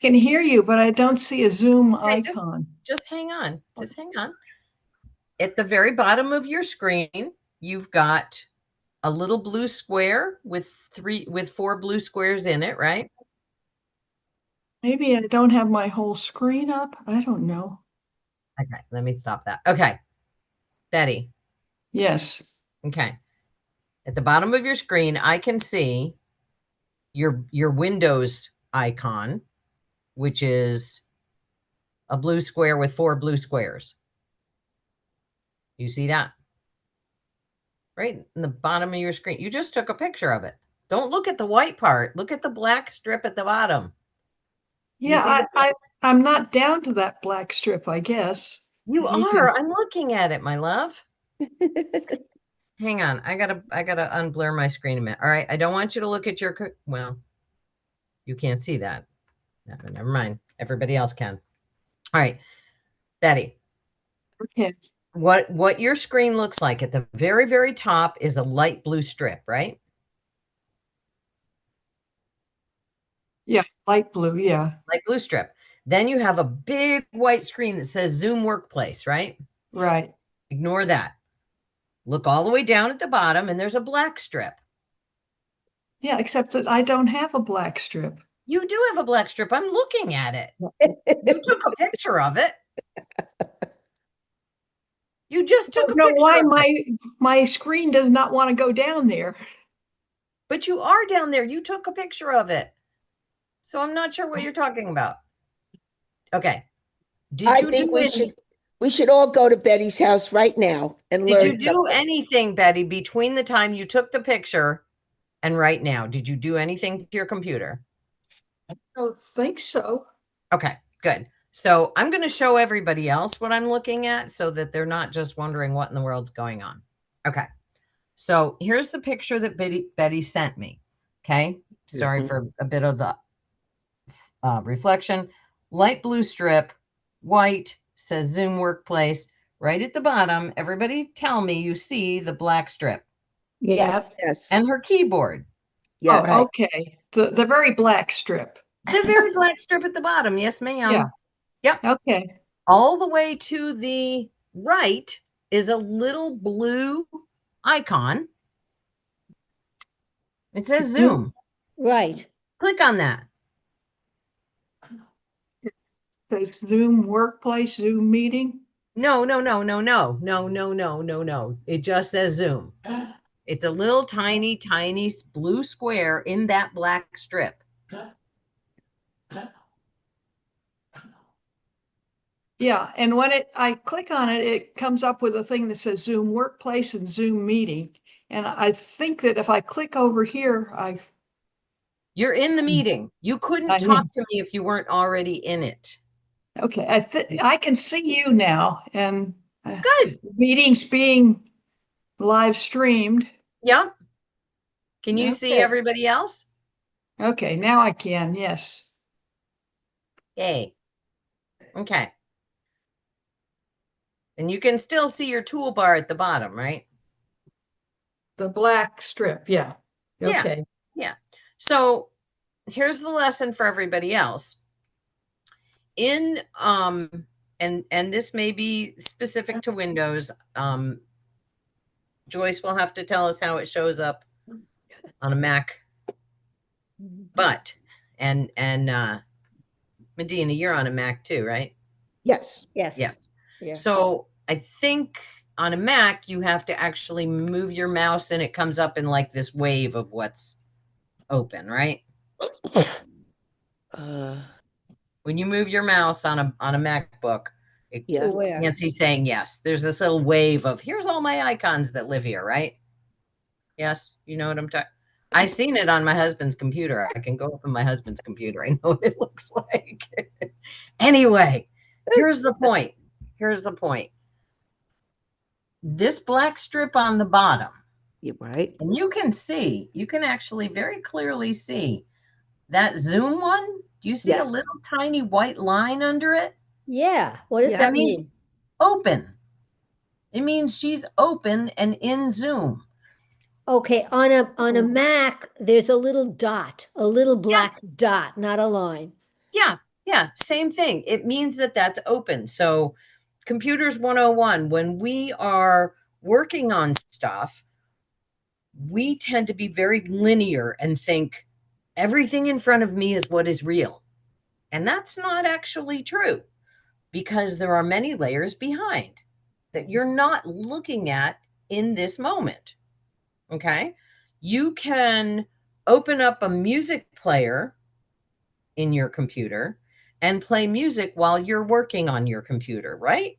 can hear you, but I don't see a Zoom Okay, icon. just hang on. Just hang on. At the very bottom of your screen, you've got a little blue square with four blue squares in it, right? Maybe I don't have my whole screen up. I don't know. Okay, let me stop that. Okay, Betty. Yes. Okay. At the bottom of your screen, I can see your Windows icon, which is a blue square with four blue squares. You see that? Right in the bottom of your screen. You just took a picture of it. Don't look at the white part. Look at the black strip at the bottom. Do you see Yeah, the I'm not down to that black strip, I guess. You I need are. to. I'm looking at it, my love. Hang on. I gotta unblur my screen a minute. All right. I don't want you to look at well, you can't see that. Never mind. Everybody else can. All right. Betty, Okay. what your screen looks like at the very, very top is a light blue strip, right? Yeah, light blue. Yeah, Light blue strip. Then you have a big white screen that says Zoom Workplace, right? right. Ignore that. Look all the way down at the bottom, and there's a black strip. Yeah, except that I don't have a black strip. You do have a black strip. I'm looking at it. You took a picture of it. You just I took a don't know picture why of it. my screen does not want to go down there. But you are down there. You took a picture of it. So I'm not sure what you're talking about. Okay. Did I you think do we should all go to Betty's house right now and Did you learn do something. anything, Betty, between the time you took the picture and right now? Did you do anything to your computer? I don't think so. Okay, good. So I'm going to show everybody else what I'm looking at so that they're not just wondering what in the world's going on. Okay. So here's the picture that Betty sent me. Okay. Sorry for a bit of the reflection. Light blue strip, white, says Zoom Workplace. Right at the bottom, everybody tell me you see the black strip. Yeah. Yes. And her keyboard. Yes. Oh, okay. The very black strip. The very black strip at the bottom. Yes, ma'am. Yeah. Yep. Okay. All the way to the right is a little blue icon. It says Zoom. Right. Click on that. Says Zoom Workplace, Zoom Meeting. No. It just says Zoom. It's a little tiny blue square in that black strip. Yeah, and when I click on it, it comes up with a thing that says Zoom Workplace and Zoom Meeting. And I think that if I click over here, You're in the meeting. You couldn't I talk am. to me if you weren't already in it. Okay, I can see you now, and Good. the meeting's being live streamed. Yep. Can you see Okay. everybody else? Okay, now I can, yes. Yay. Okay. And you can still see your toolbar at the bottom, right? The black strip, yeah. Yeah. Okay. Yeah. So here's the lesson for everybody else. In and this may be specific to Windows. Joyce will have to tell us how it shows up on a Mac. But and Medina, you're on a Mac too, right? Yes. Yes. Yes. Yeah. So I think on a Mac, you have to actually move your mouse and it comes up in like this wave of what's open, right? When you move your mouse on a MacBook, Yeah. Where? Nancy's saying yes. There's this little wave of here's all my icons that live here, right? Yes, you know what I'm talking. I've seen it on my husband's computer. I can go up on my husband's computer. I know what it looks like. Anyway, here's the point. Here's the point. This black strip on the bottom, You're right. and you can actually very clearly see that Zoom one. Do you see Yes. a little tiny white line under it? Yeah. What does Yeah. that means mean? open. It means she's open and in Zoom. Okay, on a Mac, there's a little dot, a little black dot, not a line. Yeah, Yeah, same thing. It means that that's open. So Computers 101, when we are working on stuff, we tend to be very linear and think everything in front of me is what is real. And that's not actually true because there are many layers behind that you're not looking at in this moment. Okay. You can open up a music player in your computer and play music while you're working on your computer, right?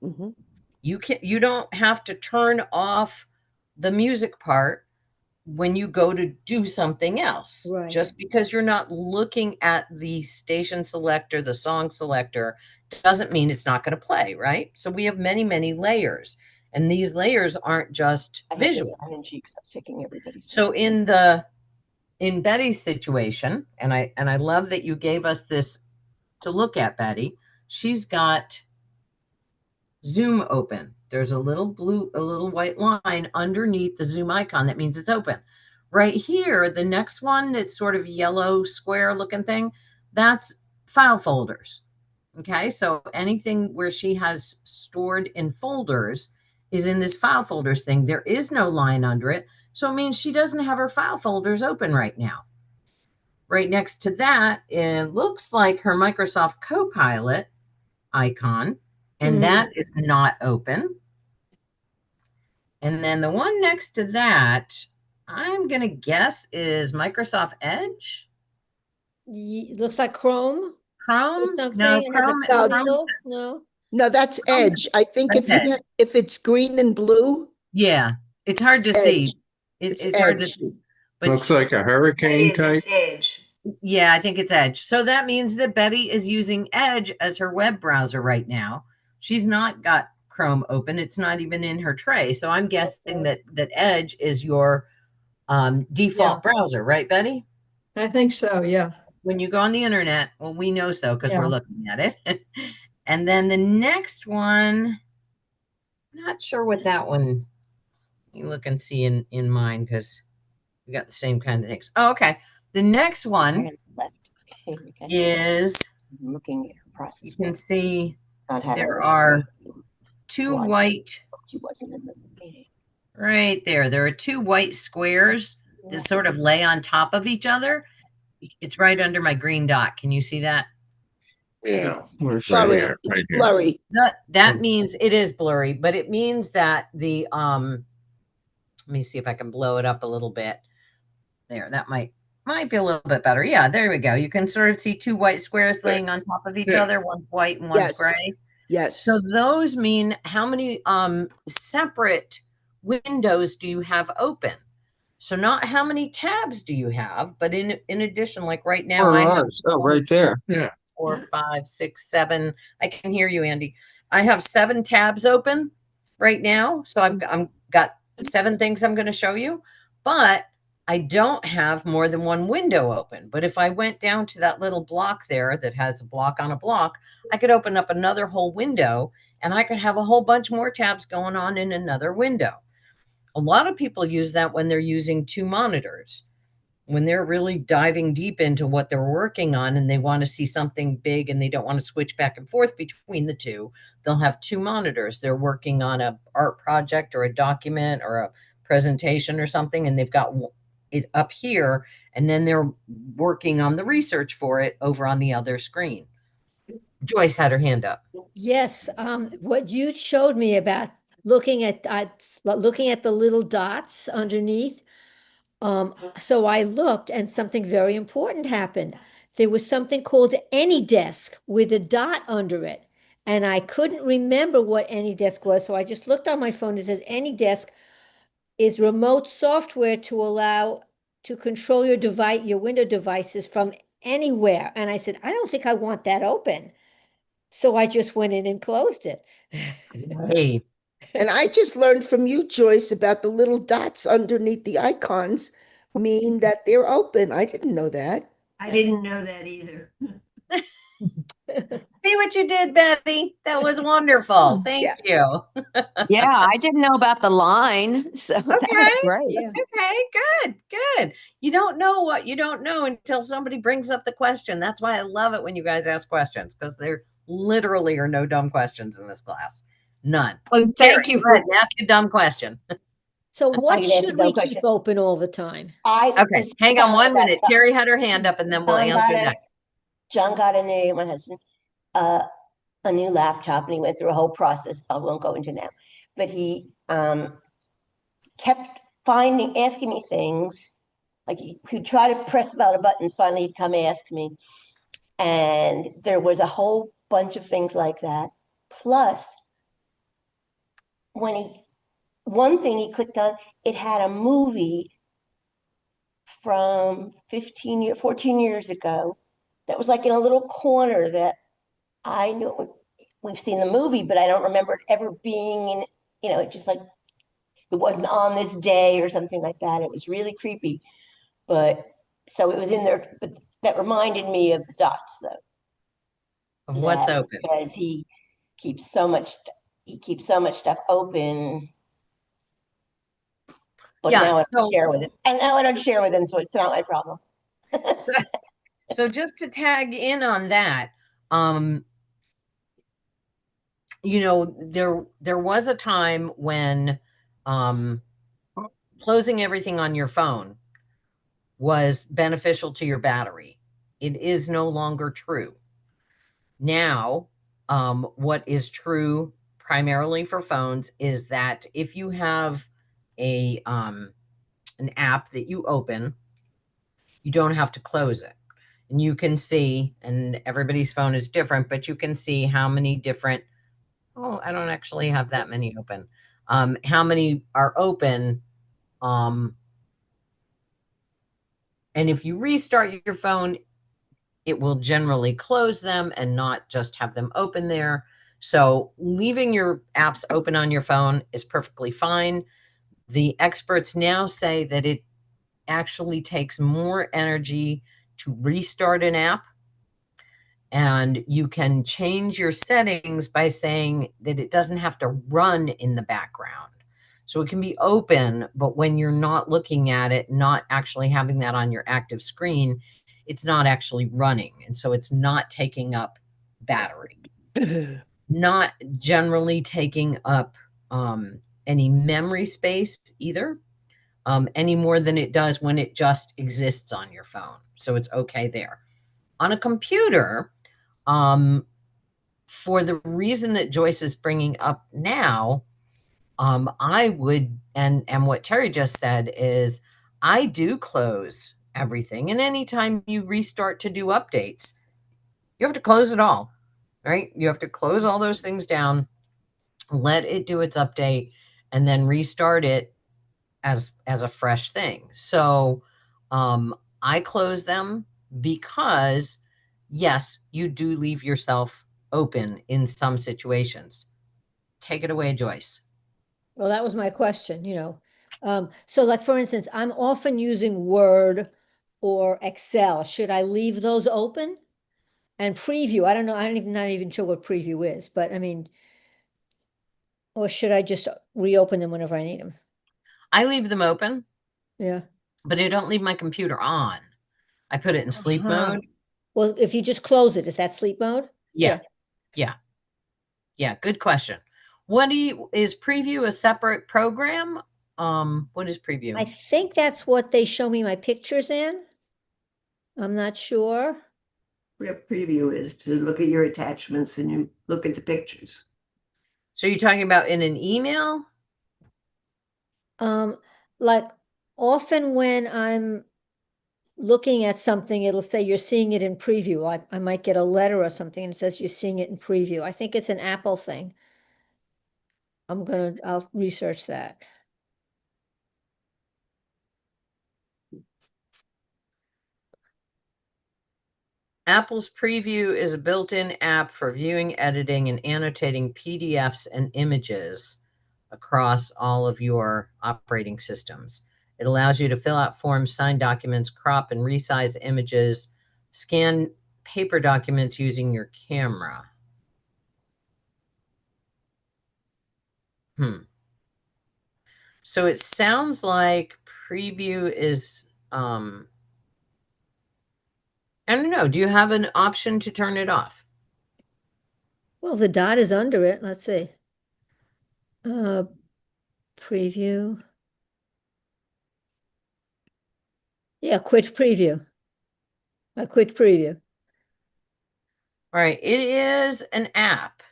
Mhm. You don't have to turn off the music part when you go to do something else. Right. Just because you're not looking at the station selector, the song selector, doesn't mean it's not going to play, right? So we have many, many layers, and these layers aren't just visual. So in Betty's situation, and I love that you gave us this to look at, Betty. She's got Zoom open. There's a little white line underneath the Zoom icon. That means it's open. Right here, the next one, it's sort of yellow square looking thing, that's file folders. Okay, so anything where she has stored in folders is in this file folders thing. There is no line under it. So it means she doesn't have her file folders open right now. Right next to that, it looks like her Microsoft Copilot icon, and that is not open. And then the one next to that, I'm going to guess is Microsoft Edge. Looks like Chrome or Chrome? something. No, It has a Chrome. No. handle. No. No, that's Edge. I think That's Edge. if it's green and blue, Yeah, it's hard to It's see. Edge. It's hard to Edge. see. But Looks like a hurricane type. It's Edge. yeah, I think it's Edge. So that means that Betty is using Edge as her web browser right now. She's not got Chrome open. It's not even in her tray. So I'm guessing that Edge is your default browser, right, Betty? I think so, yeah. When you go on the internet, well, we know so because Yeah. we're looking at it. And then the next one, not sure what that one, you look and see in mine because we got the same kind of things. Oh, okay. The next one is, Looking at her process. you can see Not having there her are screen. two Why? white, She wasn't in the meeting. right there. There are two white squares that sort of lay on top of each other. It's right under my green dot. Can you see that? Yeah. Where's blurry. that? It's Right here. blurry. That means it is blurry, but it means that the let me see if I can blow it up a little bit. There, that might be a little bit better. Yeah, there we go. You can sort of see two white squares laying on top of each Yeah. other. One's white and one's Yes. gray. Yes. So those mean how many separate windows do you have open? So not how many tabs do you have, but in addition, like right now, Where I are have ours? Oh, right there. Yeah. 4, 5, 6, 7. I can hear you, Andy. I have 7 tabs open right now. So I'm got 7 things I'm going to show you, but I don't have more than one window open. But if I went down to that little block there that has a block on a block, I could open up another whole window and I could have a whole bunch more tabs going on in another window. A lot of people use that when they're using 2 monitors. When they're really diving deep into what they're working on and they want to see something big and they don't want to switch back and forth between the two, they'll have 2 monitors. They're working on a art project or a document or a presentation or something, and they've got it up here, and then they're working on the research for it over on the other screen. Joyce had her hand up. Yes, what you showed me about looking at the little dots underneath. So I looked and something very important happened. There was something called AnyDesk with a dot under it. And I couldn't remember what AnyDesk was. So I just looked on my phone. It says AnyDesk is remote software to allow to control your device, your window devices from anywhere. And I said, I don't think I want that open. So I just went in and closed it. Hey, And I just learned from you, Joyce, about the little dots underneath the icons mean that they're open. I didn't know that. I didn't know that either. see what you did, Betty. That was wonderful. Thank Yeah. you. Yeah, I didn't know about the line, so that was Okay. great. Yeah. Okay, good. You don't know what you don't know until somebody brings up the question. That's why I love it when you guys ask questions, because there literally are no dumb questions in this class. None. Well, thank Terry, you go ahead for, and ask a dumb question. So what can ask a should dumb we question. keep open all the time? Okay, hang on one minute. Terry had her hand up, and then we'll answer that. John got my husband, a new laptop, and he went through a whole process I won't go into now. But he kept asking me things. Like he'd try to press about a button, finally he'd come ask me. And there was a whole bunch of things like that. Plus, one thing he clicked on, it had a movie from 14 years ago that was like in a little corner that I knew we've seen the movie, but I don't remember it ever being in, it just like it wasn't on this day or something like that. It was really creepy. But so it was in there, but that reminded me of the dots though. Of what's that open. Because he keeps so much stuff open. But Yeah, now I so- don't share with him. And now I don't share with him, so it's not my problem. So just to tag in on that, there was a time when closing everything on your phone was beneficial to your battery. It is no longer true. Now, what is true primarily for phones is that if you have an app that you open, you don't have to close it. And you can see, and everybody's phone is different, but you can see how many different, I don't actually have that many open. How many are open. And if you restart your phone, it will generally close them and not just have them open there. So leaving your apps open on your phone is perfectly fine. The experts now say that it actually takes more energy to restart an app. And you can change your settings by saying that it doesn't have to run in the background. So it can be open, but when you're not looking at it, not actually having that on your active screen, it's not actually running. And so it's not taking up battery, not generally taking up any memory space either, any more than it does when it just exists on your phone. So it's okay there. On a computer, for the reason that Joyce is bringing up now, I would, and what Terry just said is, I do close everything. And anytime you restart to do updates, you have to close it all, right? You have to close all those things down, let it do its update, and then restart it as a fresh thing. So I close them because, yes, you do leave yourself open in some situations. Take it away, Joyce. Well, that was my question, So like, for instance, I'm often using Word or Excel. Should I leave those open? And preview, I don't know, not even sure what preview is, but I mean, or should I just reopen them whenever I need them? I leave them open, Yeah. but I don't leave my computer on. I put it in sleep Uh-huh. mode. Well, if you just close it, is that sleep mode? Yeah. Good question. Is Preview a separate program? What is Preview? I think that's what they show me my pictures in. I'm not sure. What preview is to look at your attachments and you look at the pictures. So you're talking about in an email? Like often when I'm looking at something, it'll say you're seeing it in preview. I might get a letter or something and it says you're seeing it in preview. I think it's an Apple thing. I'll research that. Apple's Preview is a built-in app for viewing, editing, and annotating PDFs and images across all of your operating systems. It allows you to fill out forms, sign documents, crop and resize images, scan paper documents using your camera. So it sounds like preview is, I don't know. Do you have an option to turn it off? Well, the dot is under it. Let's see. Preview. Yeah, quit preview. I quit preview. All right. It is an app.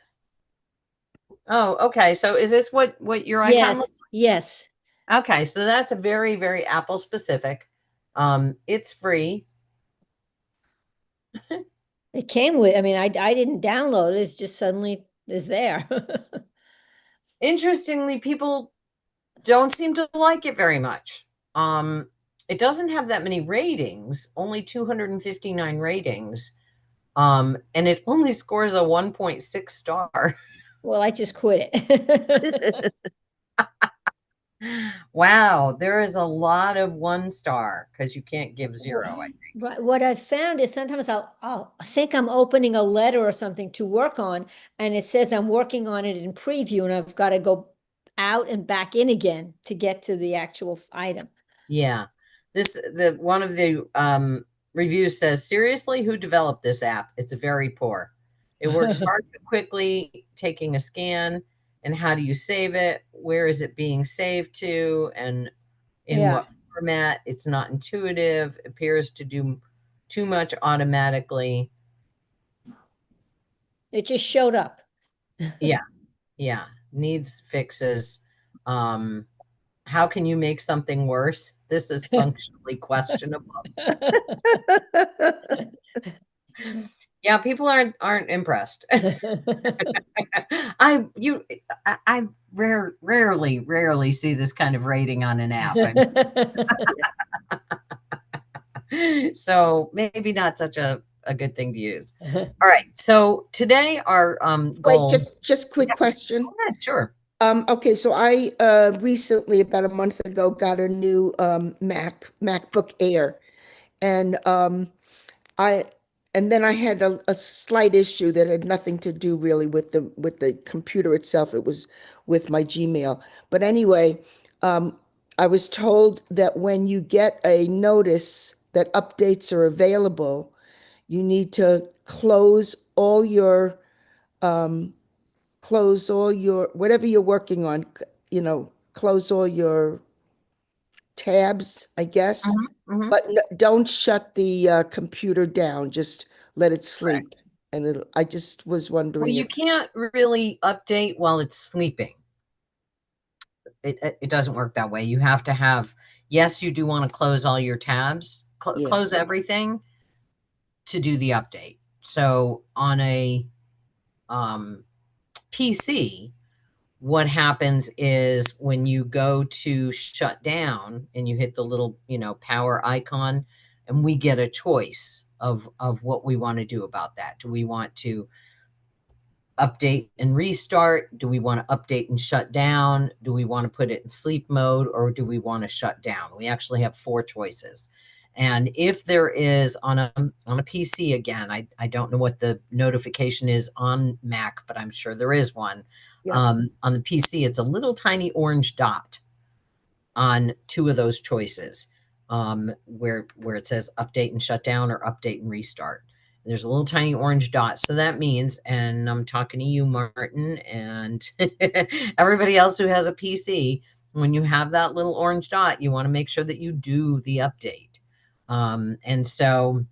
Oh, okay. So is this what your icon looks Yes. like? Okay. So that's a very, very Apple specific. It's free. It came with, I mean, I didn't download it. It's just suddenly is there. Interestingly, people don't seem to like it very much. It doesn't have that many ratings, only 259 ratings. And it only scores a 1.6 star. Well, I just quit it. Wow, there is a lot of 1 star because you can't give 0, I think. Right. What I've found is sometimes I'll think I'm opening a letter or something to work on, and it says I'm working on it in preview, and I've got to go out and back in again to get to the actual item. Yeah. One of the reviews says, seriously, who developed this app? It's very poor. It works far too quickly, taking a scan. And how do you save it? Where is it being saved to? And in Yeah. what format? It's not intuitive, appears to do too much automatically. It just showed up. Yeah. Needs fixes. How can you make something worse? This is functionally questionable. Yeah, people aren't impressed. I rarely see this kind of rating on an app. So maybe not such a good thing to use. All right. So today our goal. Wait, just quick question. Yeah, sure. Okay, so I recently, about a month ago, got a new MacBook Air, and then I had a slight issue that had nothing to do really with the computer itself. It was with my Gmail. But anyway, I was told that when you get a notice that updates are available, you need to close all your whatever you're working on, close all your tabs, I guess. Mhm. But don't shut the computer down, just let it sleep. And I just was Well, wondering you if, can't really update while it's sleeping. It doesn't work that way. You have to have, yes, you do want to close all your tabs, Yeah. close everything to do the update. So on a PC, what happens is when you go to shut down and you hit the little, power icon, and we get a choice of what we want to do about that. Do we want to update and restart? Do we want to update and shut down? Do we want to put it in sleep mode, or do we want to shut down? We actually have 4 choices. And if there is on a PC, again, I don't know what the notification is on Mac, but I'm sure there is one. Yeah. On the PC, it's a little tiny orange dot on 2 of those choices, where it says update and shut down or update and restart. There's a little tiny orange dot. So that means, and I'm talking to you, Martin, and everybody else who has a PC, when you have that little orange dot, you want to make sure that you do the update. And so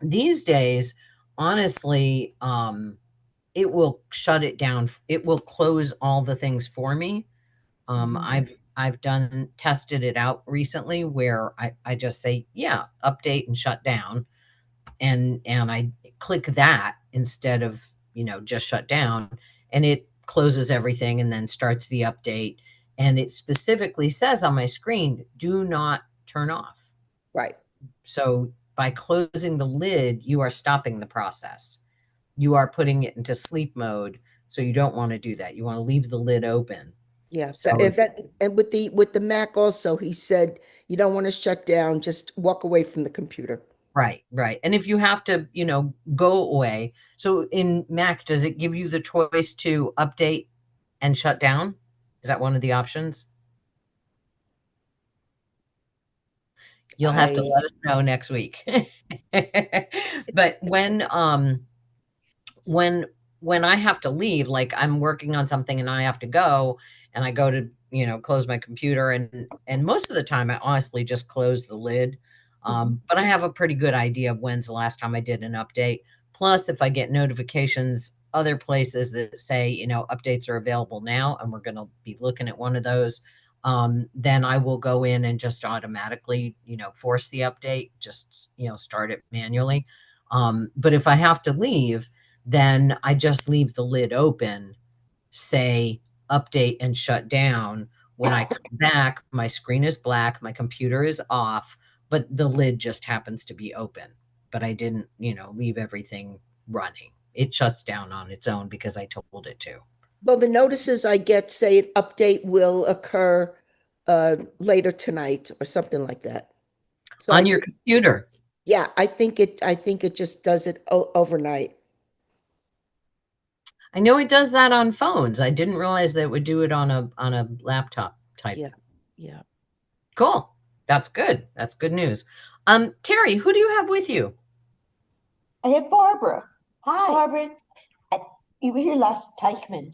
these days, honestly, it will shut it down. It will close all the things for me. I've tested it out recently where I just say, yeah, update and shut down. And I click that instead of, just shut down, and it closes everything and then starts the update. And it specifically says on my screen, do not turn off. right. So by closing the lid, you are stopping the process. You are putting it into sleep mode. So you don't want to do that. You want to leave the lid open. Yeah. So And with the Mac also, he said, you don't want to shut down, just walk away from the computer. Right. And if you have to, go away. So in Mac, does it give you the choice to update and shut down? Is that one of the options? You'll have to I- let us know next week. But when I have to leave, like I'm working on something and I have to go and I go to, close my computer and most of the time I honestly just close the lid. But I have a pretty good idea of when's the last time I did an update. Plus, if I get notifications, other places that say, updates are available now, and we're going to be looking at one of those, then I will go in and just automatically, force the update, just, start it manually. But if I have to leave, then I just leave the lid open, say update and shut down. When I come back, my screen is black, my computer is off, but the lid just happens to be open. But I didn't, leave everything running. It shuts down on its own because I told it to. Well, the notices I get say an update will occur later tonight or something like that. So On your computer. yeah, I think it just does it overnight. I know it does that on phones. I didn't realize that it would do it on a laptop type. Yeah. Cool. That's good. That's good news. Terry, who do you have with you? I have Barbara. Hi, Barbara, you were here last Teichman.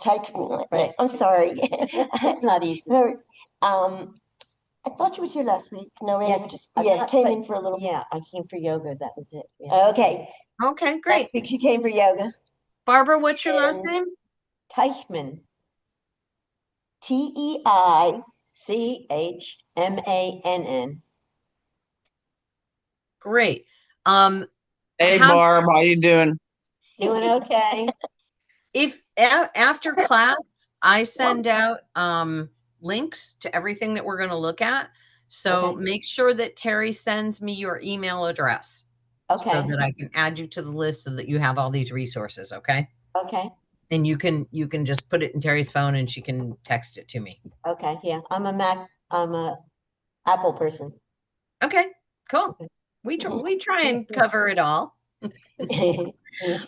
right? I'm sorry. It's not easy. I thought you was here last week. No, maybe Yes, just I'm yeah, not- came but- in for a little. Yeah, I came for yoga. That was it. Yeah. Okay, Okay, great. last week she came for yoga. Barbara, what's your last And- name? Teichman. TEICHMANN. Great. Hey, How- Barb, how you doing? Doing okay. If after class, I send out links to everything that we're going to look at. So Okay. make sure that Terry sends me your email address so Okay. that I can add you to the list so that you have all these resources. Okay. Okay. And you can just put it in Terry's phone and she can text it to me. Okay. Yeah. I'm a Apple person. Okay, cool. We try and cover it all.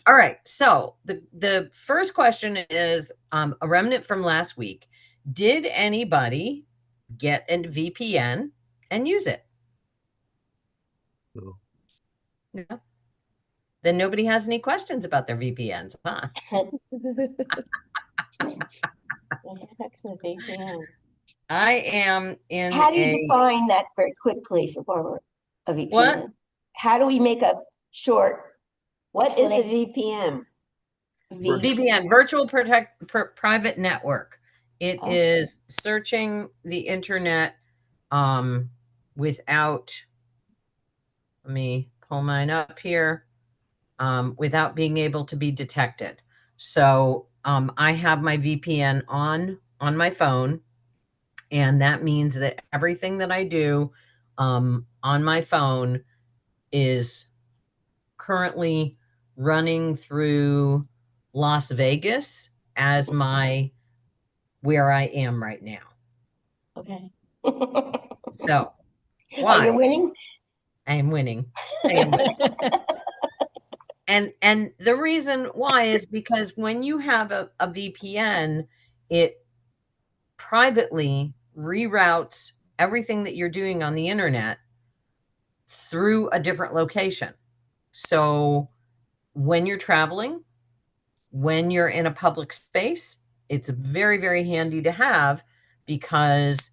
All right. So the first question is a remnant from last week. Did anybody get a VPN and use it? No. No. Then nobody has any questions about their VPNs, huh? I am in How do you a define that very quickly for Barbara? A VPN. What? How do we make a short? What is a explanation? VPN? VPN, virtual private network. It Oh. is searching the internet without, let me pull mine up here, without being able to be detected. So I have my VPN on my phone, and that means that everything that I do on my phone is currently running through Las Vegas as where I am right now. Okay. So Are why? you winning? I am winning. I am winning. And the reason why is because when you have a VPN, it privately reroutes everything that you're doing on the internet through a different location. So when you're traveling, when you're in a public space, it's very, very handy to have because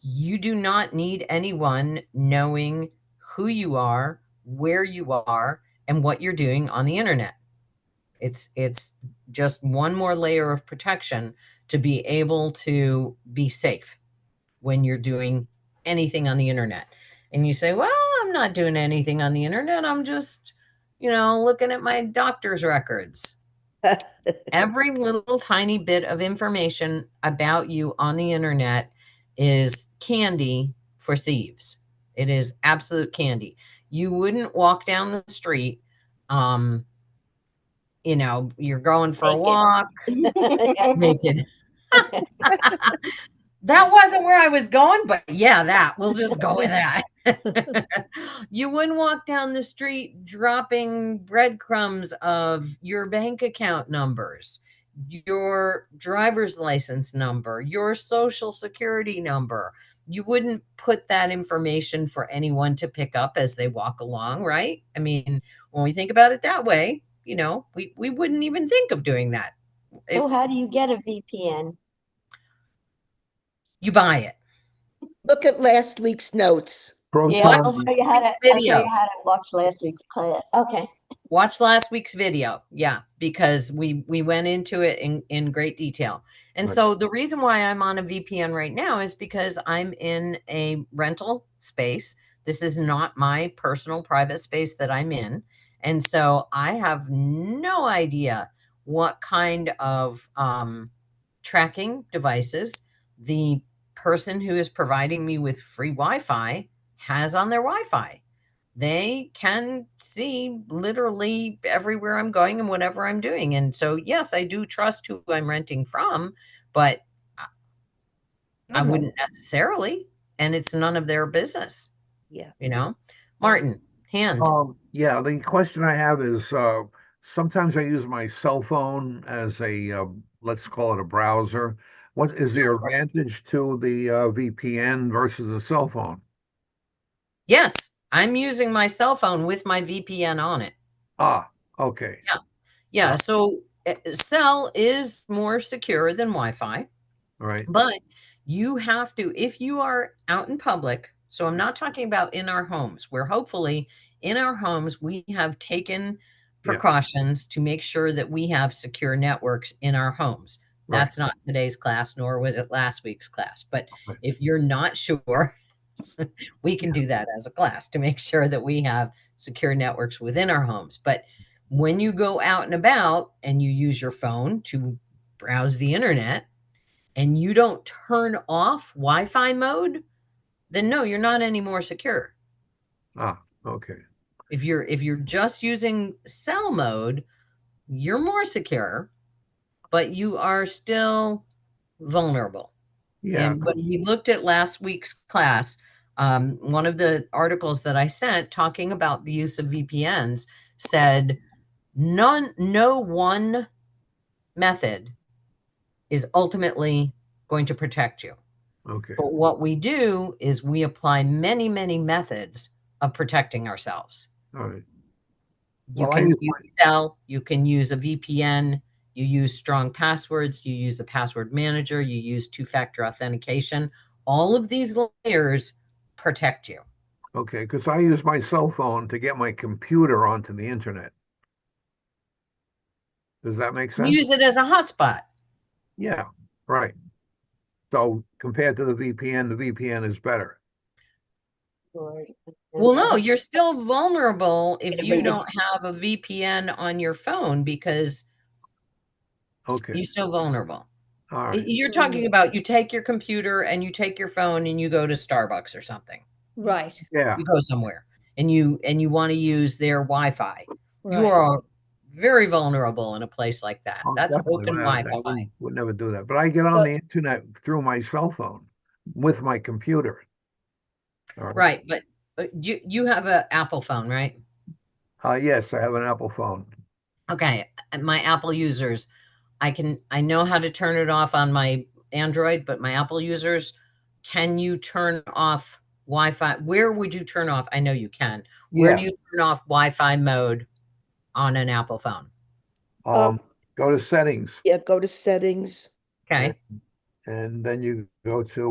you do not need anyone knowing who you are, where you are, and what you're doing on the internet. It's just one more layer of protection to be able to be safe when you're doing anything on the internet. And you say, well, I'm not doing anything on the internet. I'm just, looking at my doctor's records. Every little tiny bit of information about you on the internet is candy for thieves. It is absolute candy. You wouldn't walk down the street, you're going for a Naked. walk naked. That wasn't where I was going, but yeah, we'll just go with that. You wouldn't walk down the street dropping breadcrumbs of your bank account numbers. your driver's license number, your social security number. You wouldn't put that information for anyone to pick up as they walk along, right? I mean, when we think about it that way, you know, we wouldn't even think of doing that. So If how do you get a VPN? you buy it. Look at last week's notes. Yeah, Watch I'll show you how to, last I'll week's show you video. how to watch last week's class. Okay. Watch last week's video. Yeah, because we went into it in great detail. And Right. so the reason why I'm on a VPN right now is because I'm in a rental space. This is not my personal private space that I'm in. And so I have no idea what kind of tracking devices the person who is providing me with free Wi-Fi has on their Wi-Fi. They can see literally everywhere I'm going and whatever I'm doing. And so, yes, I do trust who I'm renting from, but I wouldn't necessarily, and it's none of their business. Yeah. You know, Martin, hand. Yeah, the question I have is sometimes I use my cell phone as a let's call it a browser. What is the advantage to the VPN versus a cell phone? Yes, I'm using my cell phone with my VPN on it. Ah, okay. Yeah. So cell is more secure than Wi-Fi. All right. But you have to, if you are out in public, so I'm not talking about in our homes, where hopefully in our homes we have taken Yeah. precautions to make sure that we have secure networks in our homes. Right. That's not today's class, nor was it last week's class. But Right. if you're not sure, we can do that as a class to make sure that we have secure networks within our homes. But when you go out and about and you use your phone to browse the internet, and you don't turn off Wi-Fi mode, then no, you're not any more secure. Ah, okay. If you're just using cell mode, you're more secure, but you are still vulnerable. Yeah. And when we looked at last week's class, one of the articles that I sent talking about the use of VPNs said no one method is ultimately going to protect you. Okay. But what we do is we apply many, many methods of protecting ourselves. All right. You Well, I can use use Cell, you can use a VPN, you use strong passwords, you use a password manager, you use two-factor authentication. All of these layers protect you. Okay, because I use my cell phone to get my computer onto the internet. Does that make sense? Use it as a hotspot. Yeah, right. So compared to the VPN is better. Well, no, you're still vulnerable if It'll you bring don't us- have a VPN on your phone because Okay. you're still vulnerable. All right. You're talking about you take your computer and you take your phone and you go to Starbucks or something. Right, Yeah. You go somewhere and you want to use their Wi-Fi. You right. are very vulnerable in a place like that. Oh, That's definitely. open I Wi-Fi. would never do that. But I get on But- the internet through my cell phone with my computer. All right. Right, but you have an Apple phone, right? Yes, I have an Apple phone. Okay, and my Apple users, I know how to turn it off on my Android, but my Apple users, can you turn off Wi-Fi? Where would you turn off? I know you can. Where do Yeah. you turn off Wi-Fi mode on an Apple phone? Go to settings, Yeah, go to settings. Okay. and then you go to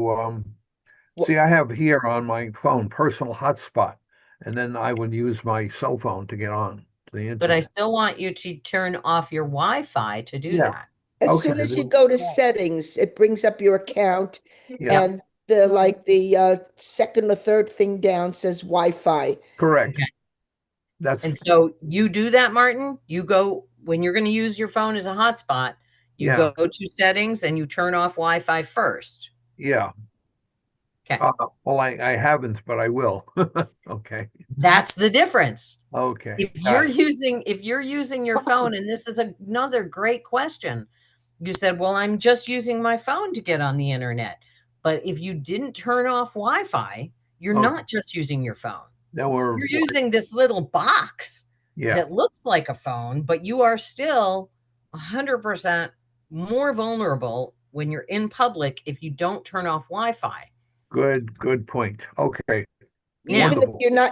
Wha- see, I have here on my phone personal hotspot, and then I would use my cell phone to get on to the But I internet. still want you to turn off your Wi-Fi to do Yeah. that. As soon Okay, as you then- go to settings, it brings up your account Yeah, and the second or third thing down says Wi-Fi. correct. Okay. That's And so you do that, Martin. You go when you're going to use your phone as a hotspot, you Yeah. go to settings and you turn off Wi-Fi first. yeah. Okay. Well, I haven't, but I will. Okay. That's the difference. Okay. If got you're it. using your phone, and this is another great question. You said, well, I'm just using my phone to get on the internet. But if you didn't turn off Wi-Fi, you're Okay. not just using your phone. Then we're You're using this little box yeah. that looks like a phone, but you are still 100% more vulnerable when you're in public if you don't turn off Wi-Fi. Good point. Okay. Yeah.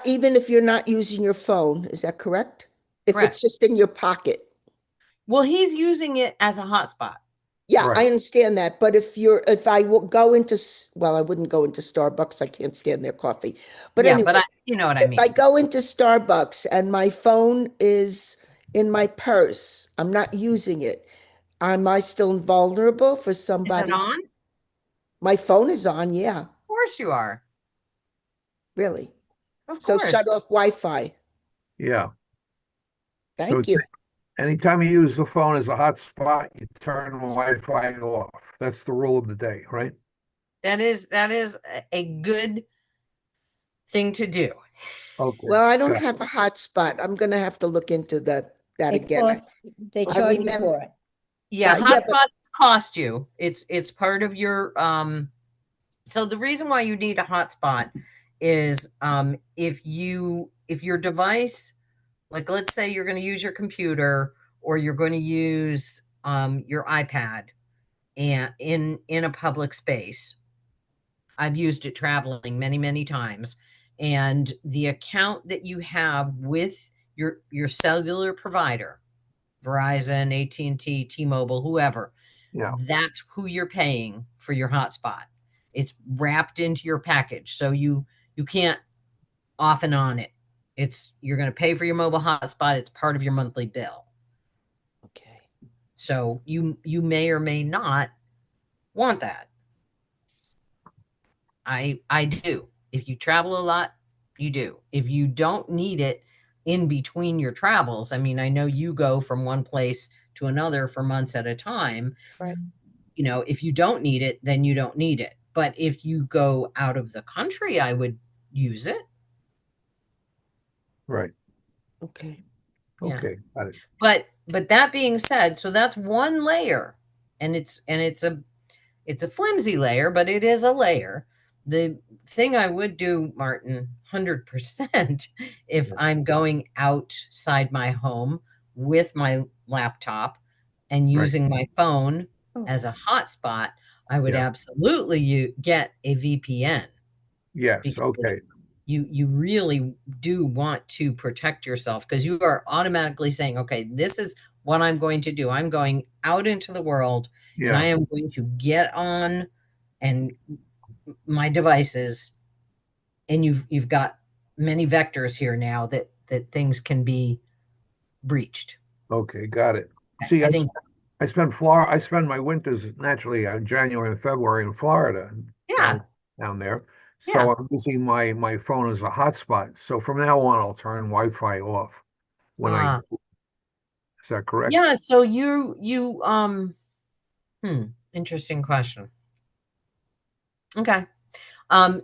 Even if you're not using your phone, is that correct? If Correct. it's just in your pocket. Well, he's using it as a hotspot. Yeah, Right. I understand that. But if I go into, well, I wouldn't go into Starbucks. I can't stand their coffee. But Yeah, anyway, but you know what I mean. if I go into Starbucks and my phone is in my purse, I'm not using it. Am I still vulnerable for Is somebody? it on? Of My phone is on, yeah, course you are. really. Of So course. shut off Wi-Fi. Yeah. So Thank it's you. anytime you use the phone as a hotspot, you turn the Wi-Fi off. That's the rule of the day, right? That is a good thing to do. Okay. Well, I don't got it. have a hotspot. I'm gonna have to look into that It again. costs, they I charge you remember- for it. Yeah, Yeah, but- hotspots cost you. It's part of your so the reason why you need a hotspot is if your device, like let's say you're going to use your computer or you're going to use your iPad and in a public space. I've used it traveling many times, and the account that you have with your cellular provider, Verizon, AT&T, T-Mobile, whoever, Yeah. that's who you're paying for your hotspot. It's wrapped into your package, so you can't off and on it. You're going to pay for your mobile hotspot. It's part of your monthly bill. Okay. So you may or may not want that. I do. If you travel a lot, you do. If you don't need it in between your travels, I mean, I know you go from one place to another for months at a time. Right. You know, if you don't need it, then you don't need it. But if you go out of the country, I would use it. Right. Okay. Yeah. Okay. Got it. But that being said, so that's one layer, and it's a flimsy layer, but it is a layer. The thing I would do, Martin, 100%, if I'm going outside my home with my laptop and using my phone as a hotspot, I would Yeah. absolutely get a VPN. Yes. Because Okay. you really do want to protect yourself because you are automatically saying, okay, this is what I'm going to do. I'm going out into the world and I Yeah. am going to get on and my devices, and you've got many vectors here now that things can be breached. Okay. Got it. See, I think I spend my winters naturally January and February in Florida. Yeah. Down there. So Yeah. I'm using my phone as a hotspot. So from now on, I'll turn Wi-Fi off when is that correct? Yeah, so you interesting question. Okay.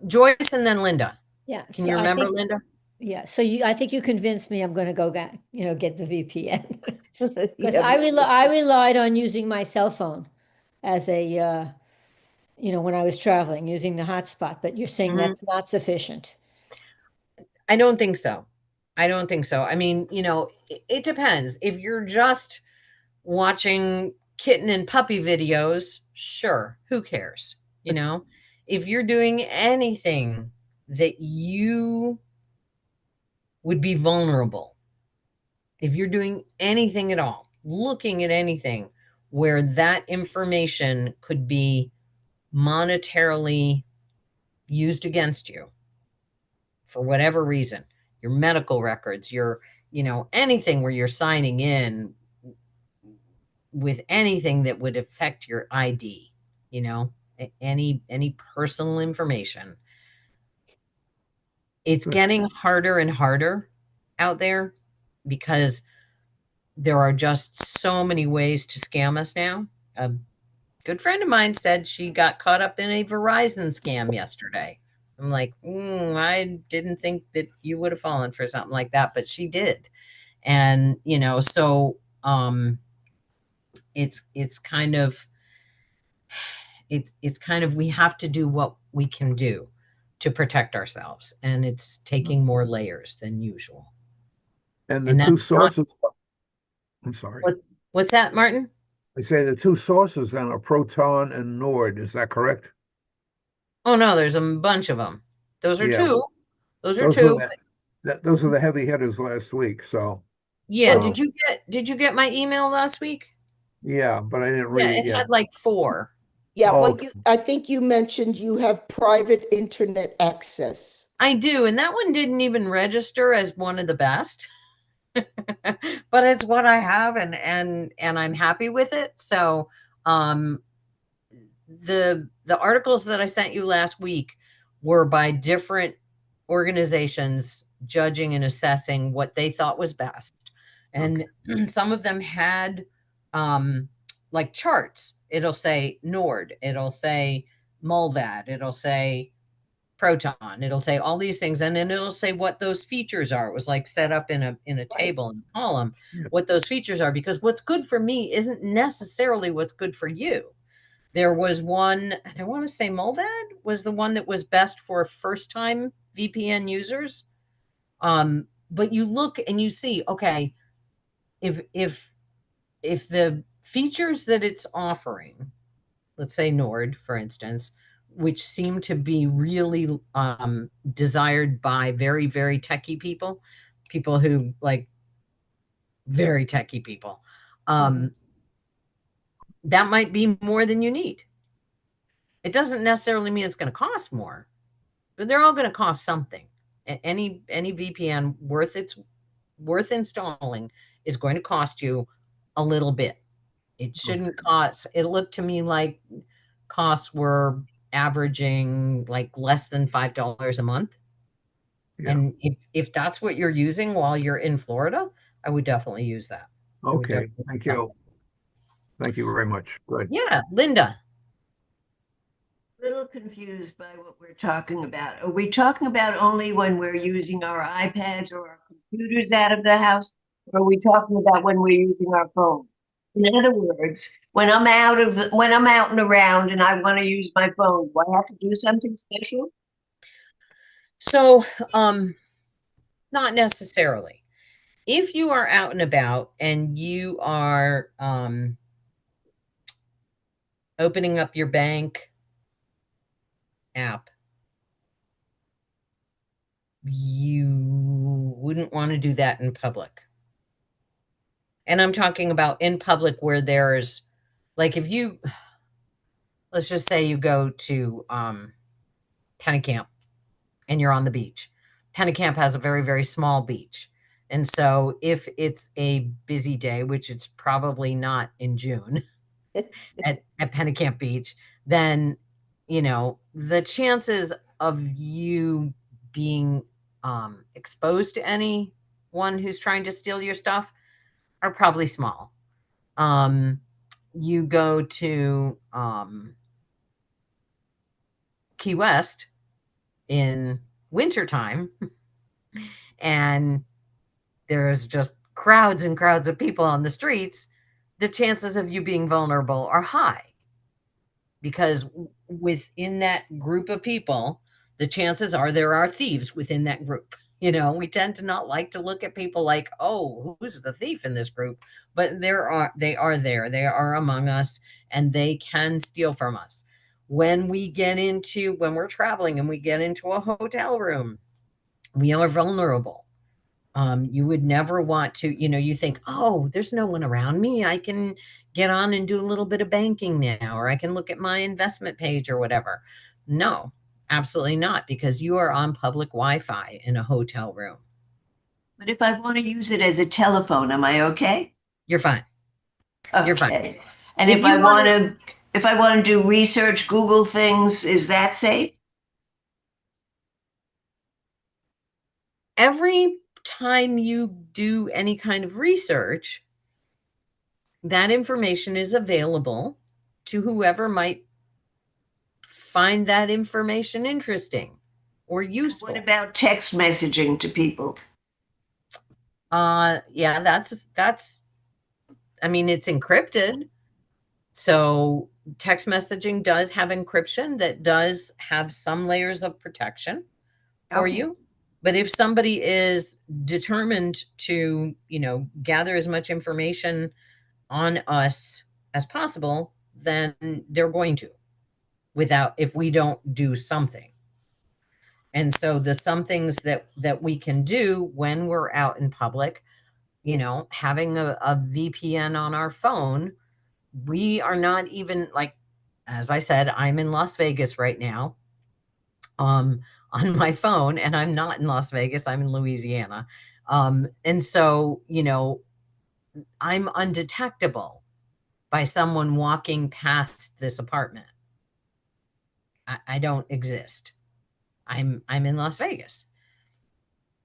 Joyce and then Linda. Yeah. Can so you I remember think- Linda? Yeah, so I think you convinced me I'm going to go get the VPN. Because Yeah, I relied on using my cell phone as a, when I was traveling, using the hotspot, but you're saying Mhm. that's not sufficient. I don't think so. I mean, it depends. If you're just watching kitten and puppy videos, sure, who cares? If you're doing anything that you would be vulnerable, if you're doing anything at all, looking at anything where that information could be monetarily used against you for whatever reason, your medical records, anything where you're signing in with anything that would affect your ID, any personal information. It's getting harder and harder out there because there are just so many ways to scam us now. A good friend of mine said she got caught up in a Verizon scam yesterday. I'm like, I didn't think that you would have fallen for something like that, but she did. And, so it's kind of we have to do what we can do to protect ourselves, and it's taking more layers than usual. And the And two that's not- sources. I'm sorry. What's that, Martin? I say the two sources then are Proton and Nord. Is that correct? Oh no, there's a bunch of them. Those are Yeah. two. Those are Those were two. those are the heavy hitters last week. So Yeah, Well- did you get my email last week? yeah, but I didn't Yeah, read it it yet. had like 4. Yeah, well, Okay. I think you mentioned you have private internet access. I do, and that one didn't even register as one of the best. But it's what I have, and I'm happy with it. So the articles that I sent you last week were by different organizations judging and assessing what they thought was best. And some of them had like charts. It'll say Nord, it'll say Mulvad, it'll say Proton, it'll say all these things, and then it'll say what those features are. It was like set up in a table and column Yeah. what those features are, because what's good for me isn't necessarily what's good for you. There was one, and I want to say Mulvad was the one that was best for first time VPN users. But you look and you see, okay, if the features that it's offering, let's say Nord, for instance, which seem to be really desired by very, very techie people, people who like very techie people, that might be more than you need. It doesn't necessarily mean it's going to cost more, but they're all going to cost something. Any VPN worth installing is going to cost you a little bit. It shouldn't cost. It looked to me like costs were averaging like less than $5 a month. Yeah. And if that's what you're using while you're in Florida, I would definitely use that. Okay. Thank you. Thank you very much. Good. Yeah, Linda. Little confused by what we're talking about. Are we talking about only when we're using our iPads or our computers out of the house? Or are we talking about when we're using our phone? In other words, when I'm out and around and I want to use my phone, do I have to do something special? So, not necessarily. If you are out and about and you are opening up your bank app, you wouldn't want to do that in public. And I'm talking about in public where there's, like, if you, let's just say you go to Pennicamp and you're on the beach. Pennicamp has a very, very small beach. And so if it's a busy day, which it's probably not in June at Pennicamp Beach, then, you know, the chances of you being exposed to anyone who's trying to steal your stuff are probably small. You go to Key West in wintertime, and there's just crowds and crowds of people on the streets, the chances of you being vulnerable are high. Because within that group of people, the chances are there are thieves within that group. You know, we tend to not like to look at people like, oh, who's the thief in this group? But they are there. They are among us, and they can steal from us. When we're traveling and we get into a hotel room, we are vulnerable. You would never want to, you know, you think, oh, there's no one around me. I can get on and do a little bit of banking now, or I can look at my investment page or whatever. No, absolutely not, because you are on public Wi-Fi in a hotel room. But if I want to use it as a telephone, am I okay? You're fine. Okay. You're fine. And If if you I want to do research, Google things, is that safe? Every time you do any kind of research, that information is available to whoever might find that information interesting or useful. What about text messaging to people? Yeah, that's I mean, it's encrypted. So text messaging does have encryption that does have some layers of protection for Okay. you. But if somebody is determined to, you know, gather as much information on us as possible, then they're going to, if we don't do something. And so the some things that we can do when we're out in public, having a VPN on our phone, we are not even like, as I said, I'm in Las Vegas right now, on my phone, and I'm not in Las Vegas, I'm in Louisiana. And so, I'm undetectable by someone walking past this apartment. I don't exist. I'm in Las Vegas,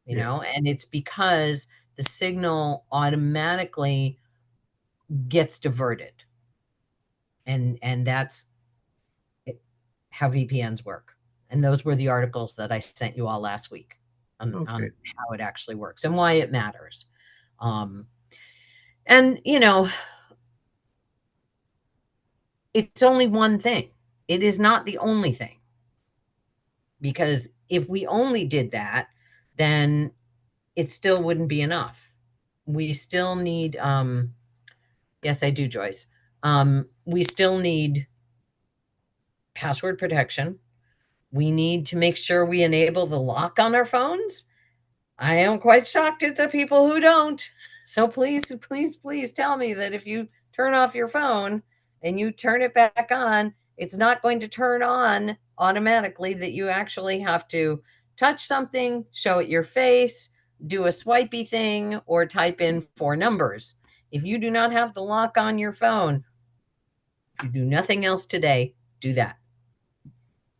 and it's because the signal automatically gets diverted. And that's how VPNs work. And those were the articles that I sent you all last week on how it actually works and why it matters. And it's only one thing. It is not the only thing. Because if we only did that, then it still wouldn't be enough. We still need, yes, I do, Joyce. We still need password protection. We need to make sure we enable the lock on our phones. I am quite shocked at the people who don't. So please, please, please tell me that if you turn off your phone and you turn it back on, it's not going to turn on automatically, that you actually have to touch something, show it your face, do a swipey thing, or type in 4 numbers. If you do not have the lock on your phone, if you do nothing else today, do that.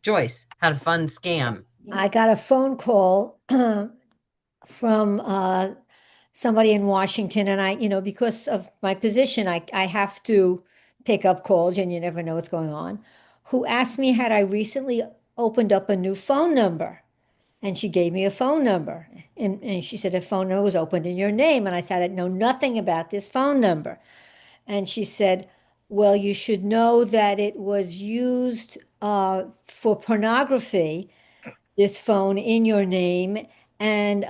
Joyce had a fun scam. I got a phone call from somebody in Washington, and I, because of my position, I have to pick up calls, and you never know what's going on, who asked me had I recently opened up a new phone number. And she gave me a phone number. And she said, a phone number was opened in your name. And I said, I know nothing about this phone number. And she said, well, you should know that it was used for pornography, this phone in your name. And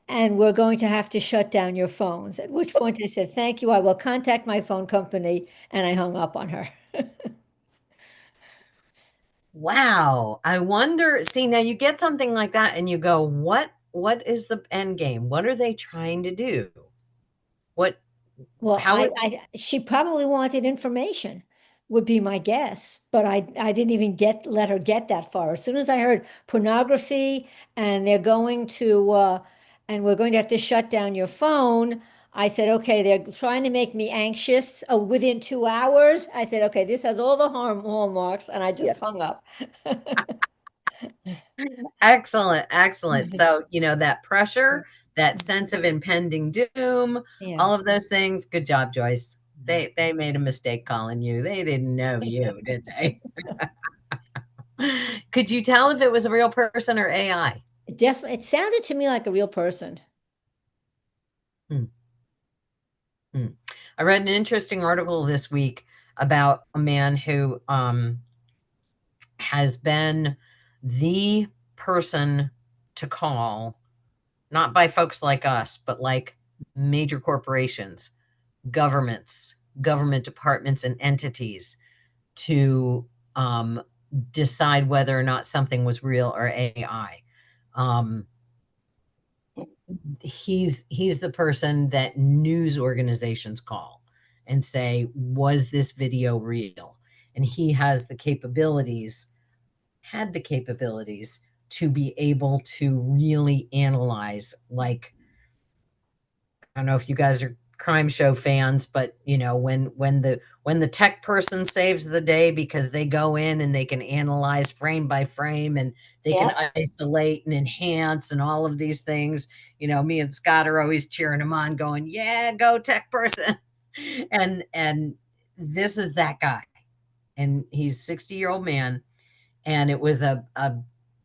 we're going to have to shut down your phones. At which point I said, thank you, I will contact my phone company. And I hung up on her. Wow. I wonder, see, now you get something like that and you go, what is the end game? What are they trying to do? Well, she probably wanted information, would be my guess, but I didn't even let her get that far. As soon as I heard pornography and they're going to, and we're going to have to shut down your phone, I said, okay, they're trying to make me anxious. Oh, within 2 hours, I said, okay, this has all the hallmarks, and I just hung up. Excellent, excellent. So, that pressure, that sense of impending doom, all of those things. Good job, Joyce. They made a mistake calling you. They didn't know you, did they? Could you tell if it was a real person or AI? It sounded to me like a real person. I read an interesting article this week about a man who has been the person to call, not by folks like us, but like major corporations, governments, government departments, and entities to decide whether or not something was real or AI. He's the person that news organizations call and say, was this video real? And he has the capabilities, had the capabilities to be able to really analyze, like, I don't know if you guys are crime show fans, but when the tech person saves the day because they go in and they can analyze frame by frame and they can isolate and enhance and all of these things, me and Scott are always cheering him on, going, yeah, go tech person. And this is that guy. And he's a 60-year-old man. And it was a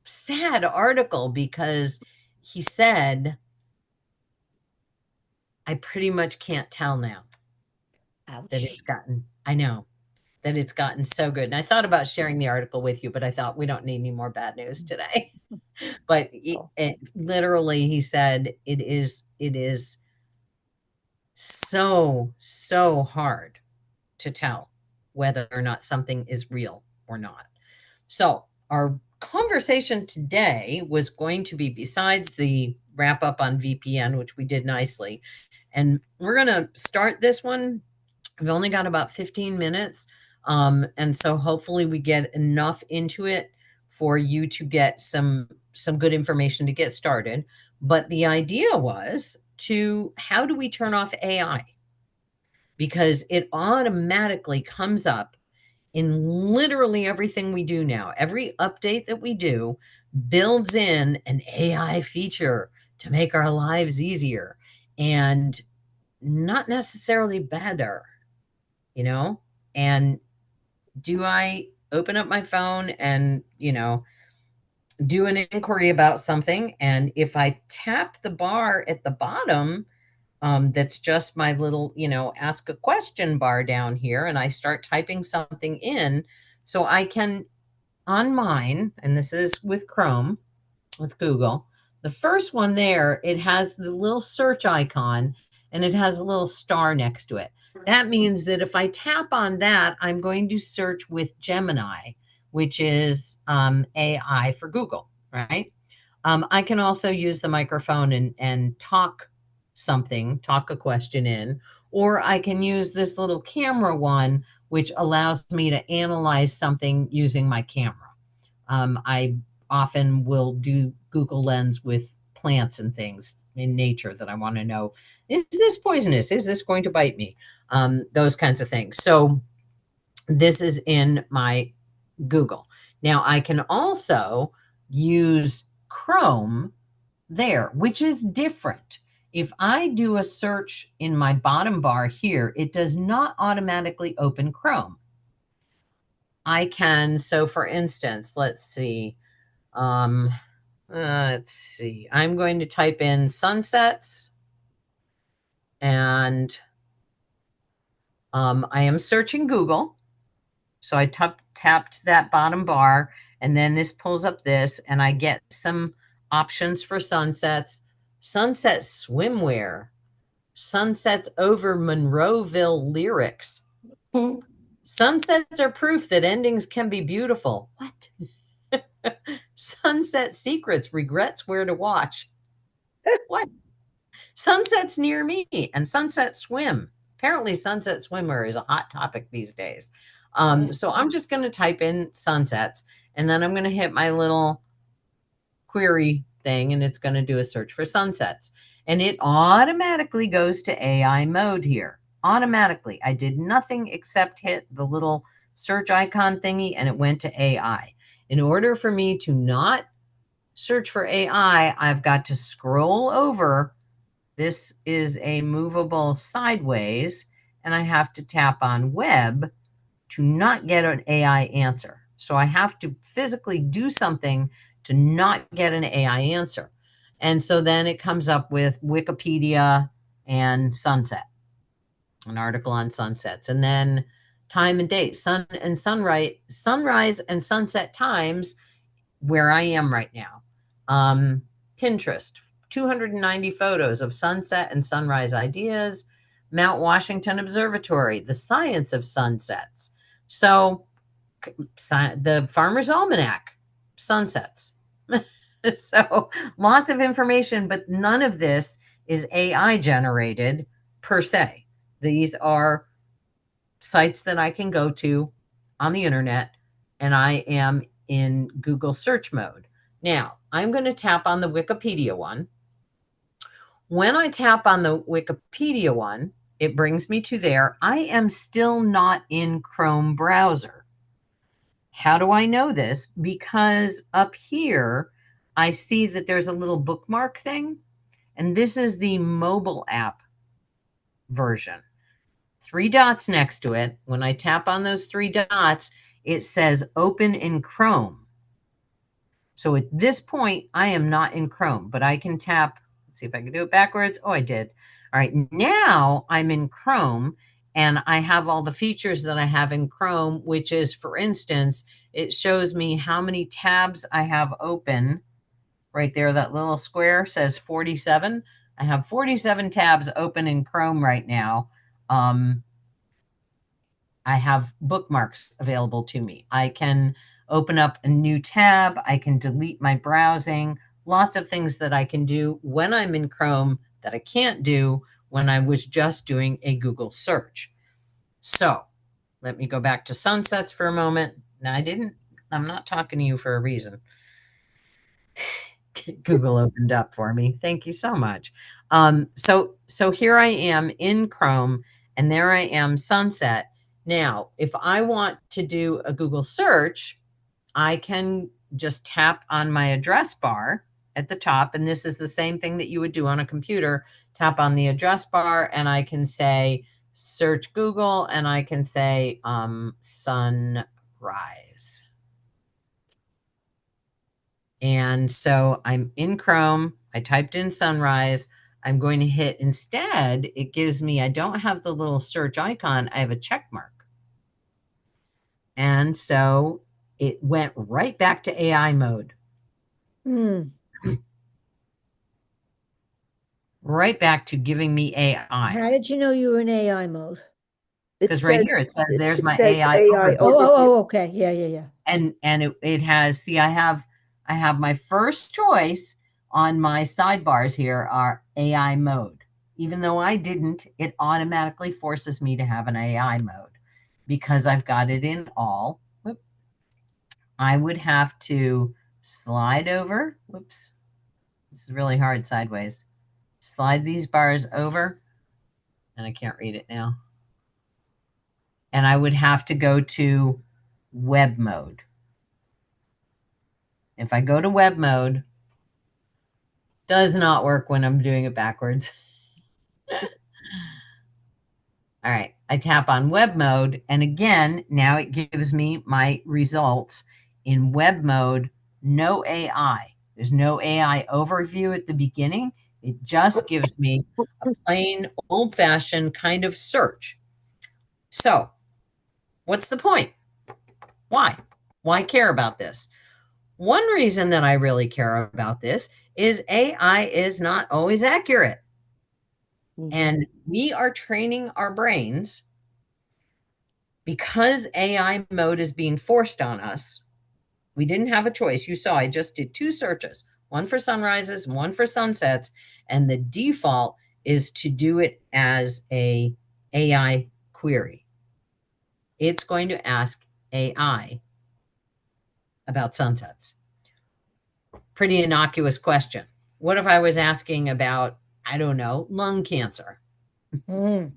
sad article because he said, I pretty much can't tell now. Ouch. That it's gotten so good. And I thought about sharing the article with you, but I thought we don't need any more bad news today. But it literally, he said, it is so hard to tell whether or not something is real or not. So our conversation today was going to be, besides the wrap up on VPN, which we did nicely, and we're going to start this one. We've only got about 15 minutes. And so hopefully we get enough into it for you to get some good information to get started. But the idea was how do we turn off AI? Because it automatically comes up in literally everything we do now. Every update that we do builds in an AI feature to make our lives easier and not necessarily better, you know? And do I open up my phone and, do an inquiry about something? And if I tap the bar at the bottom, that's just my little, ask a question bar down here, and I start typing something in, so I can, on mine, and this is with Chrome, with Google, the first one there, it has the little search icon and it has a little star next to it. That means that if I tap on that, I'm going to search with Gemini, which is AI for Google, right? I can also use the microphone and talk a question in, or I can use this little camera one, which allows me to analyze something using my camera. I often will do Google Lens with plants and things in nature that I want to know, is this poisonous? Is this going to bite me? Those kinds of things. So this is in my Google. Now I can also use Chrome there, which is different. If I do a search in my bottom bar here, it does not automatically open Chrome. I can, so for instance, let's see. I'm going to type in sunsets, and I am searching Google. So I tapped that bottom bar, and then this pulls up this, and I get some options for sunsets. Sunset swimwear, sunsets over Monroeville lyrics. Sunsets are proof that endings can be beautiful. What? Sunset secrets, regrets where to watch. What? Sunsets near me and sunset swim. Apparently sunset swimwear is a hot topic these days. So I'm just going to type in sunsets, and then I'm going to hit my little query thing, and it's going to do a search for sunsets. And it automatically goes to AI mode here. Automatically. I did nothing except hit the little search icon thingy, and it went to AI. In order for me to not search for AI, I've got to scroll over. This is a movable sideways, and I have to tap on web to not get an AI answer. So I have to physically do something to not get an AI answer. And so then it comes up with Wikipedia and sunset, an article on sunsets, and then time and date, sunrise and sunset times where I am right now. Pinterest, 290 photos of sunset and sunrise ideas. Mount Washington Observatory, the science of sunsets. So the Farmer's Almanac, sunsets. So lots of information, but none of this is AI generated per se. These are sites that I can go to on the internet, and I am in Google search mode. Now, I'm going to tap on the Wikipedia one. When I tap on the Wikipedia one, it brings me to there. I am still not in Chrome browser. How do I know this? Because up here, I see that there's a little bookmark thing, and this is the mobile app version. 3 dots next to it. When I tap on those 3 dots, it says open in Chrome. So at this point, I am not in Chrome, but I can tap. Let's see if I can do it backwards. Oh, I did. All right, now I'm in Chrome, and I have all the features that I have in Chrome, which is, for instance, it shows me how many tabs I have open. Right there, that little square says 47. I have 47 tabs open in Chrome right now. I have bookmarks available to me. I can open up a new tab. I can delete my browsing. Lots of things that I can do when I'm in Chrome that I can't do when I was just doing a Google search. So let me go back to sunsets for a moment. Now I'm not talking to you for a reason. Google opened up for me. Thank you so much. So here I am in Chrome, and there I am, sunset. Now, if I want to do a Google search, I can just tap on my address bar at the top, and this is the same thing that you would do on a computer. Tap on the address bar, and I can say search Google, and I can say sunrise. And so I'm in Chrome. I typed in sunrise. I'm going to hit instead. It gives me, I don't have the little search icon. I have a check mark. And so it went right back to AI mode. Right back to giving me AI. How did you know you were in AI mode? Because right here it says there's my says AI. AI overview. Oh, okay. Yeah. And it has, see, I have my first choice on my sidebars here are AI mode. Even though I didn't, it automatically forces me to have an AI mode because I've got it in all. Whoop. I would have to slide over. Whoops. This is really hard sideways. Slide these bars over, and I can't read it now. And I would have to go to web mode. If I go to web mode, does not work when I'm doing it backwards. All right, I tap on web mode, and again, now it gives me my results in web mode, no AI. There's no AI overview at the beginning. It just gives me a plain old-fashioned kind of search. So what's the point? Why? Why care about this? One reason that I really care about this is AI is not always accurate. And we are training our brains because AI mode is being forced on us. We didn't have a choice. You saw I just did 2 searches, one for sunrises, one for sunsets, and the default is to do it as a AI query. It's going to ask AI about sunsets. Pretty innocuous question. What if I was asking about, I don't know, lung cancer? You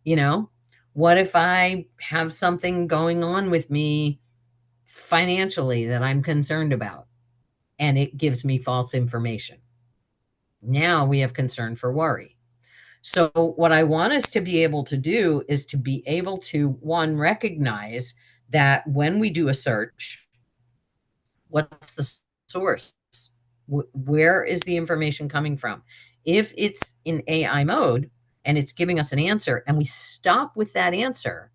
know, what if I have something going on with me financially that I'm concerned about, and it gives me false information? Now we have concern for worry. So what I want us to be able to do is to be able to, one, recognize that when we do a search, what's the source? Where is the information coming from? If it's in AI mode and it's giving us an answer and we stop with that answer,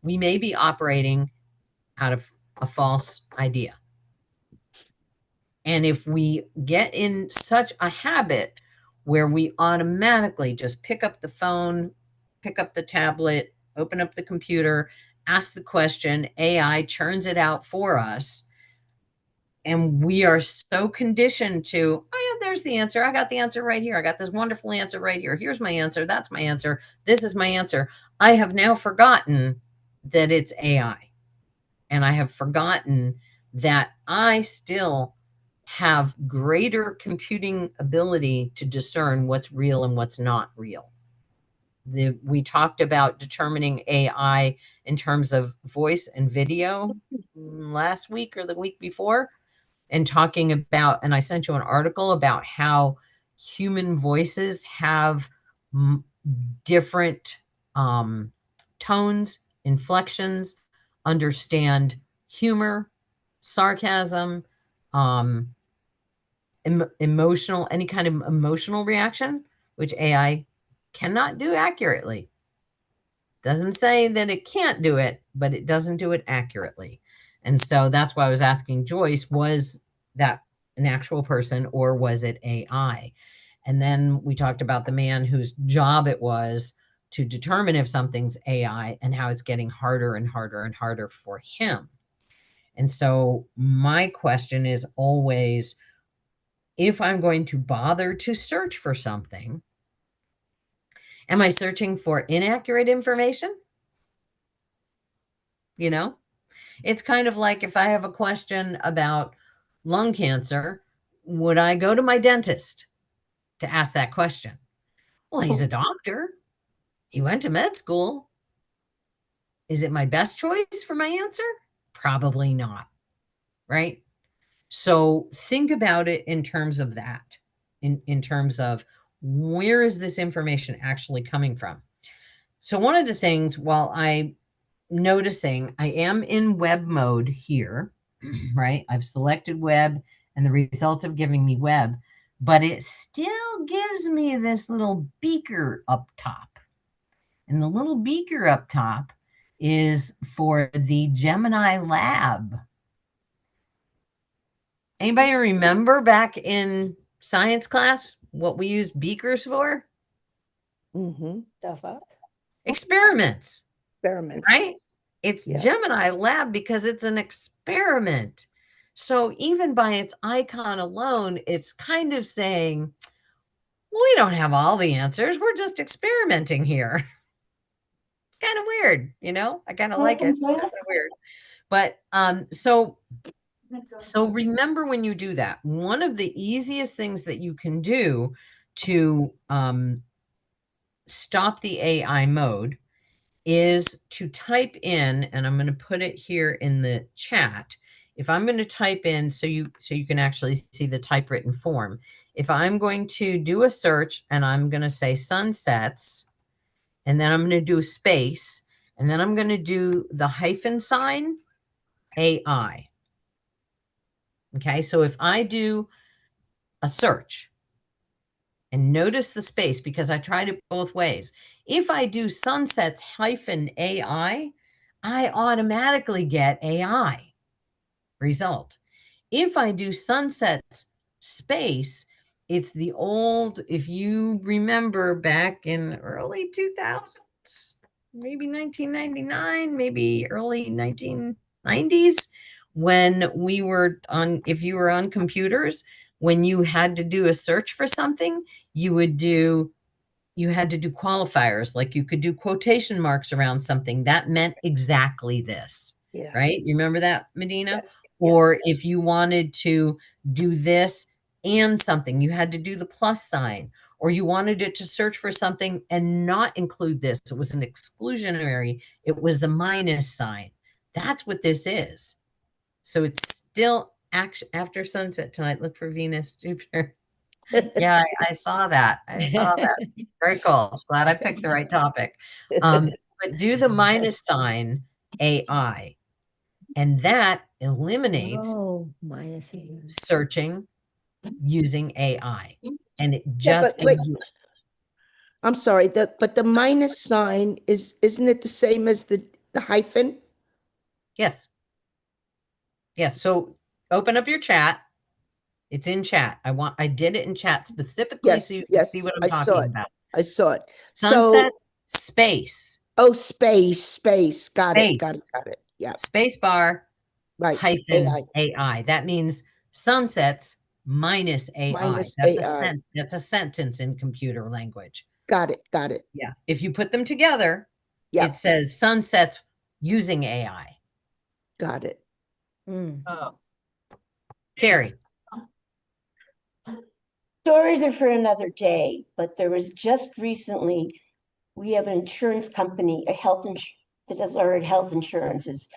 we may be operating out of a false idea. And if we get in such a habit where we automatically just pick up the phone, pick up the tablet, open up the computer, ask the question, AI churns it out for us, and we are so conditioned to, oh yeah, there's the answer. I got the answer right here. I got this wonderful answer right here. Here's my answer. That's my answer. This is my answer. I have now forgotten that it's AI. And I have forgotten that I still have greater computing ability to discern what's real and what's not real. We talked about determining AI in terms of voice and video last week or the week before, and talking about, and I sent you an article about how human voices have different tones, inflections, understand humor, sarcasm, emotional, any kind of emotional reaction, which AI cannot do accurately. Doesn't say that it can't do it, but it doesn't do it accurately. And so that's why I was asking Joyce, was that an actual person or was it AI? And then we talked about the man whose job it was to determine if something's AI and how it's getting harder and harder and harder for him. And so my question is always, if I'm going to bother to search for something, am I searching for inaccurate information? You know, it's kind of like if I have a question about lung cancer, would I go to my dentist to ask that question? Well, he's a doctor. He went to med school. Is it my best choice for my answer? Probably not, right? So think about it in terms of that, in terms of where is this information actually coming from? So one of the things, while I'm noticing I am in web mode here, right? I've selected web and the results have given me web, but it still gives me this little beaker up top. And the little beaker up top is for the Gemini Lab. Anybody remember back in science class what we used beakers for? Mm-hmm. Stuff up. Experiments, Experiments. right? It's Yeah. Gemini Lab because it's an experiment. So even by its icon alone, it's kind of saying, we don't have all the answers. We're just experimenting here. Kind of weird, you know? I kind of like it. Kind of weird. But so remember when you do that, one of the easiest things that you can do to stop the AI mode is to type in, and I'm going to put it here in the chat. If I'm going to type in so you can actually see the typewritten form. If I'm going to do a search and I'm going to say sunsets, and then I'm going to do a space, and then I'm going to do the hyphen sign, AI. Okay, so if I do a search, and notice the space because I tried it both ways. If I do sunsets hyphen AI, I automatically get AI result. If I do sunsets space, it's the old, if you remember back in early 2000s, maybe 1999, maybe early 1990s, when we were on, if you were on computers, when you had to do a search for something, you had to do qualifiers, like you could do quotation marks around something that meant exactly this. Yeah. Right? You remember that, Medina? Yes. Or Yes. if you wanted to do this and something, you had to do the plus sign, or you wanted it to search for something and not include this. It was an exclusionary. It was the minus sign. That's what this is. So it's still after sunset tonight. Look for Venus, Jupiter. Yeah, I saw that. I saw that. Very cool. Glad I picked the right topic. But do the minus sign AI. And that eliminates minus searching using AI. And it Yeah, just but wait, gives you, I'm sorry, but the minus sign isn't it the same as the hyphen? yes. Yes. So open up your chat. It's in chat. I did it in chat specifically so Yes, you can see yes, what I'm I saw talking it. about. I saw it. Sunset space. Oh, space. Got it. Yeah, Space bar right. hyphen AI. That means sunsets minus AI. Minus That's AI. that's a sentence in computer language. Got it. Yeah. If you put them together, Yeah. it says sunsets using AI. Got it. Oh. Terry. Stories are for another day, but there was just recently, we have an insurance company, that does our health insurances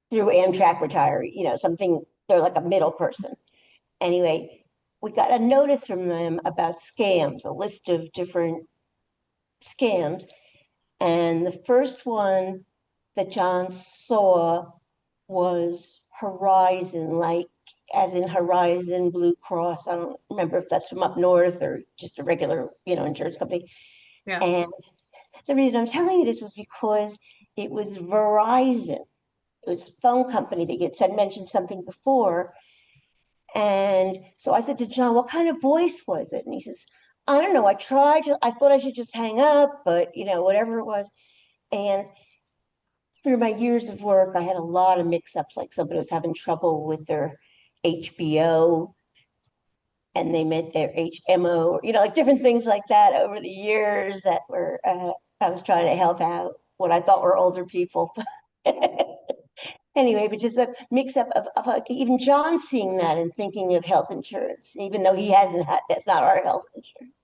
through Amtrak Retiree, something, they're like a middle person. Anyway, we got a notice from them about scams, a list of different scams. And the first one that John saw was Horizon, like as in Horizon Blue Cross. I don't remember if that's from up north or just a regular, insurance company. Yeah. And the reason I'm telling you this was because it was Verizon. It was a phone company that you had mentioned something before. And so I said to John, what kind of voice was it? And he says, I don't know, I thought I should just hang up, but whatever it was. And through my years of work, I had a lot of mix-ups, like somebody was having trouble with their HBO and they meant their HMO, or, like different things like that over the years that were, I was trying to help out what I thought were older people. Anyway, but just a mix-up of like even John seeing that and thinking of health insurance, even though he hasn't had, that's not our health insurance.